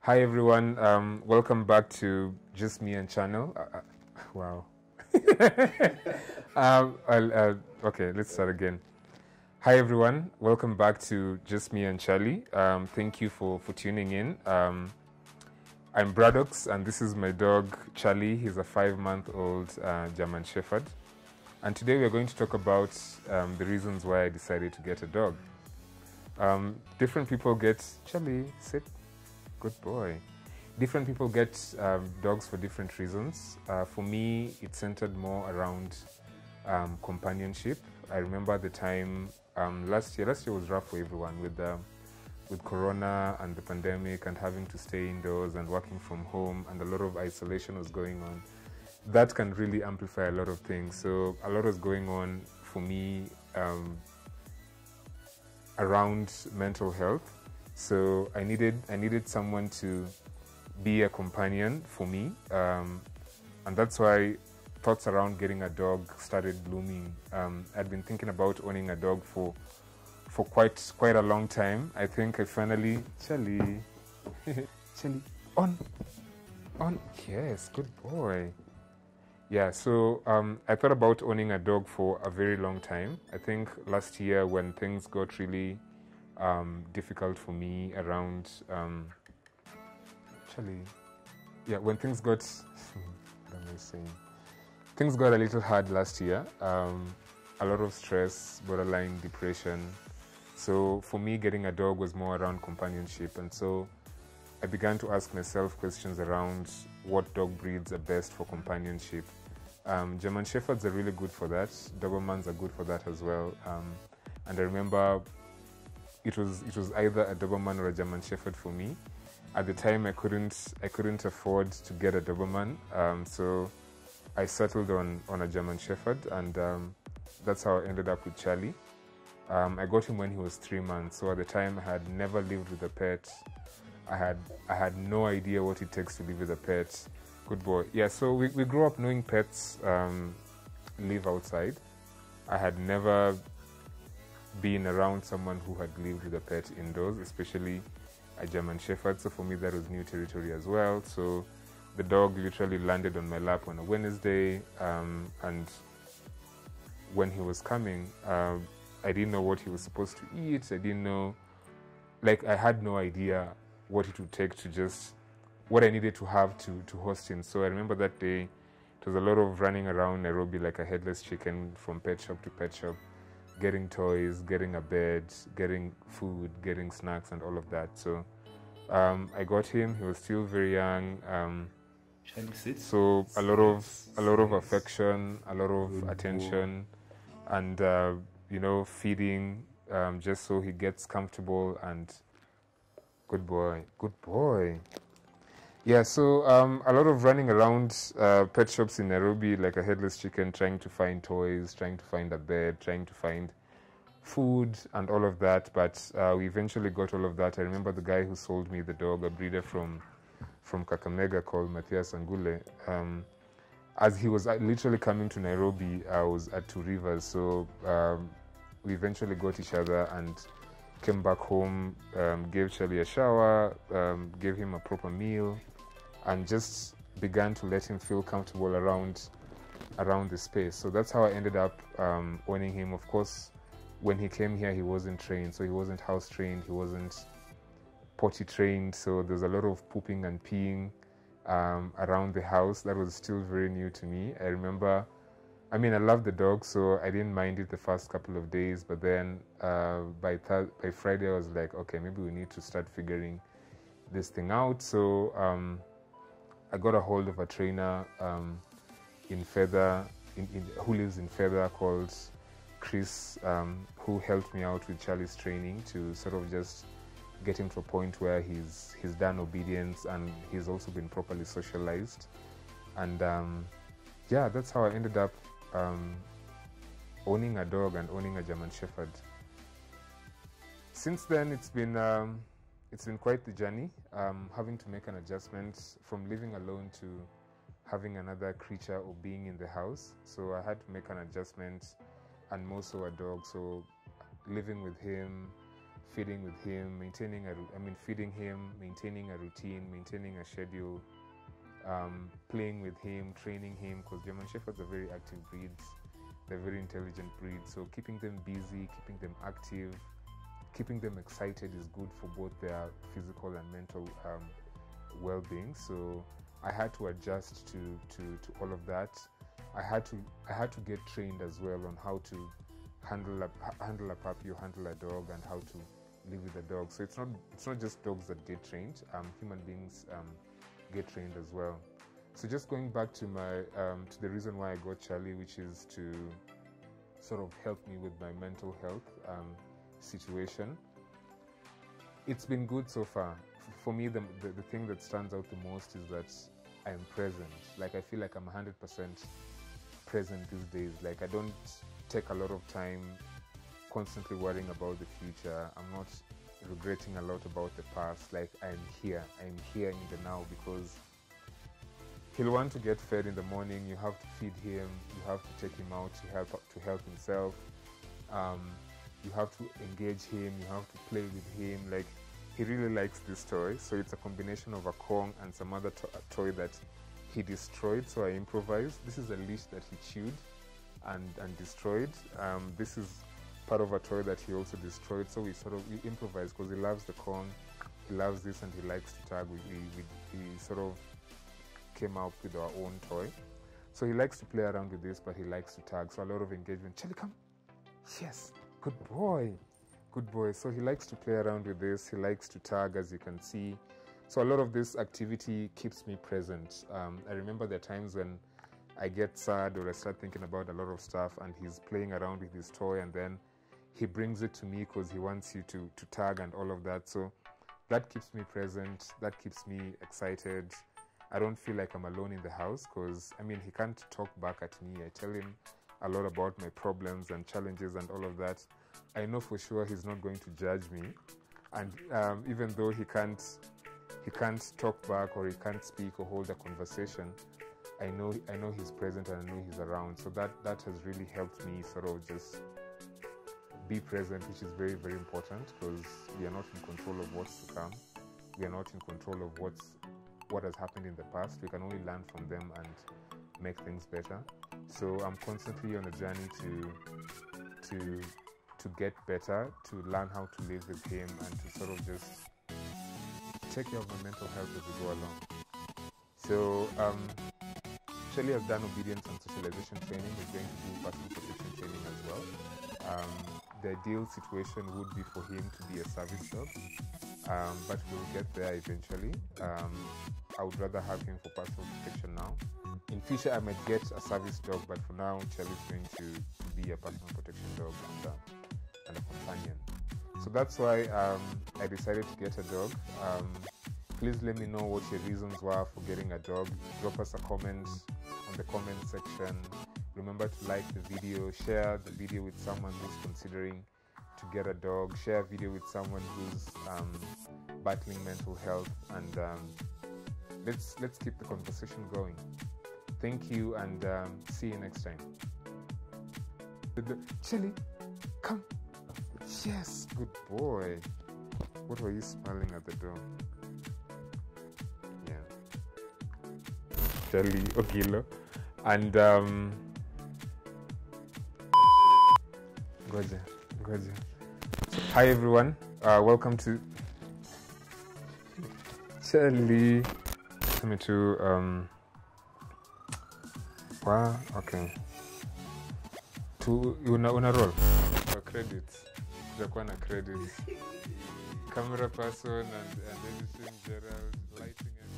Hi everyone, welcome back to Just Me and Channel. Wow. Okay, let's start again. Hi everyone, welcome back to Just Me and Charlie. Thank you for tuning in. I'm Braddox and this is my dog Charlie. He's a 5-month-old German Shepherd. And today we're going to talk about the reasons why I decided to get a dog. Different people get... Charlie, sit. Good boy. Different people get dogs for different reasons. For me, it centered more around companionship. I remember the time last year was rough for everyone with Corona and the pandemic and having to stay indoors and working from home, and a lot of isolation was going on. That can really amplify a lot of things. So a lot was going on for me around mental health. So I needed someone to be a companion for me, and that's why thoughts around getting a dog started blooming. I'd been thinking about owning a dog for quite a long time. I think I finally... Charlie, Charlie, on, yes, good boy. Yeah, so I thought about owning a dog for a very long time. I think last year when things got really difficult for me around when things got what am I saying? Things got a little hard last year. A lot of stress, borderline depression. So for me, getting a dog was more around companionship, and so I began to ask myself questions around what dog breeds are best for companionship. German Shepherds are really good for that. Dobermans are good for that as well. And I remember it was either a Doberman or a German Shepherd for me. At the time, I couldn't afford to get a Doberman, so I settled on a German Shepherd, and that's how I ended up with Charlie. I got him when he was 3 months, so at the time I had never lived with a pet. I had no idea what it takes to live with a pet. Good boy. Yeah, so we grew up knowing pets live outside. I had never been around someone who had lived with a pet indoors, especially a German Shepherd. So for me, that was new territory as well. So the dog literally landed on my lap on a Wednesday, and when he was coming, I didn't know what he was supposed to eat. I didn't know, I had no idea what it would take to just, what I needed to have to host him. So I remember that day, it was a lot of running around Nairobi like a headless chicken from pet shop to pet shop, getting toys, getting a bed, getting food, getting snacks, and all of that. So I got him. He was still very young. So a lot of affection, a lot of attention, and feeding, just so he gets comfortable. And good boy. Yeah, so a lot of running around pet shops in Nairobi like a headless chicken, trying to find toys, trying to find a bed, trying to find food and all of that. But we eventually got all of that. I remember the guy who sold me the dog, a breeder from Kakamega called Matthias Angule. As he was literally coming to Nairobi, I was at Two Rivers. So we eventually got each other and came back home, gave Charlie a shower, gave him a proper meal, and just began to let him feel comfortable around the space. So that's how I ended up owning him. Of course, when he came here, he wasn't trained, so he wasn't house trained, he wasn't potty trained, so there's a lot of pooping and peeing around the house. That was still very new to me. I remember, I love the dog, so I didn't mind it the first couple of days, but then by Friday, I was like, okay, maybe we need to start figuring this thing out. So I got a hold of a trainer in Feather, who lives in Feather, called Chris, who helped me out with Charlie's training to sort of just get him to a point where he's done obedience and he's also been properly socialized. And yeah, that's how I ended up owning a dog and owning a German Shepherd. Since then, it's been quite the journey, having to make an adjustment from living alone to having another creature or being in the house. So I had to make an adjustment, and more so a dog. So living with him, feeding with him, feeding him, maintaining a routine, maintaining a schedule, playing with him, training him, because German Shepherds are very active breeds. They're very intelligent breeds, so keeping them busy, keeping them active, keeping them excited is good for both their physical and mental well-being. So I had to adjust to all of that. I had to get trained as well on how to handle a puppy or handle a dog, and how to live with a dog. So it's not just dogs that get trained. Human beings get trained as well. So just going back to my to the reason why I got Charlie, which is to sort of help me with my mental health situation. It's been good so far. For me, the thing that stands out the most is that I am present. Like, I feel like I'm 100% present these days. Like, I don't take a lot of time constantly worrying about the future. I'm not regretting a lot about the past. Like, I'm here in the now, because he'll want to get fed in the morning. You have to feed him, you have to take him out to help himself. You have to engage him, you have to play with him. Like, he really likes this toy, so it's a combination of a Kong and some other toy that he destroyed, so I improvised. This is a leash that he chewed and destroyed. This is part of a toy that he also destroyed, so we improvised, because he loves the Kong, he loves this, and he likes to tag. We sort of came up with our own toy. So he likes to play around with this, but he likes to tag, so a lot of engagement. Charlie, come. Yes, good boy. Good boy. So he likes to play around with this, he likes to tag, as you can see. So a lot of this activity keeps me present. I remember there are times when I get sad or I start thinking about a lot of stuff, and he's playing around with his toy, and then he brings it to me because he wants you to tag and all of that. So that keeps me present, that keeps me excited. I don't feel like I'm alone in the house, because, he can't talk back at me. I tell him a lot about my problems and challenges and all of that. I know for sure he's not going to judge me, and even though he can't talk back, or he can't speak or hold a conversation, I know he's present, and I know he's around. So that has really helped me sort of just be present, which is very, very important, because we are not in control of what's to come. We are not in control of what has happened in the past. We can only learn from them and make things better. So I'm constantly on a journey to get better, to learn how to live with him, and to sort of just take care of my mental health as we go along. So Shelly has done obedience and socialization training. He's going to do personal protection training as well. The ideal situation would be for him to be a service dog, but we'll get there eventually. I would rather have him for personal protection now. In future, I might get a service dog, but for now, Charlie's going to be a personal protection dog and a companion. So that's why I decided to get a dog. Please let me know what your reasons were for getting a dog. Drop us a comment on the comment section. Remember to like the video, share the video with someone who's considering to get a dog, share a video with someone who's battling mental health, and let's keep the conversation going. Thank you, and see you next time. Chili, come. Yes, good boy. What were you smiling at the door? Yeah. Chili, Okilo. And Goja. Hi everyone. Welcome to Charlie. Let me to wow, okay. To una roll. Credits. Tutakuwa na credits. Camera person and editing, Gerald, lighting and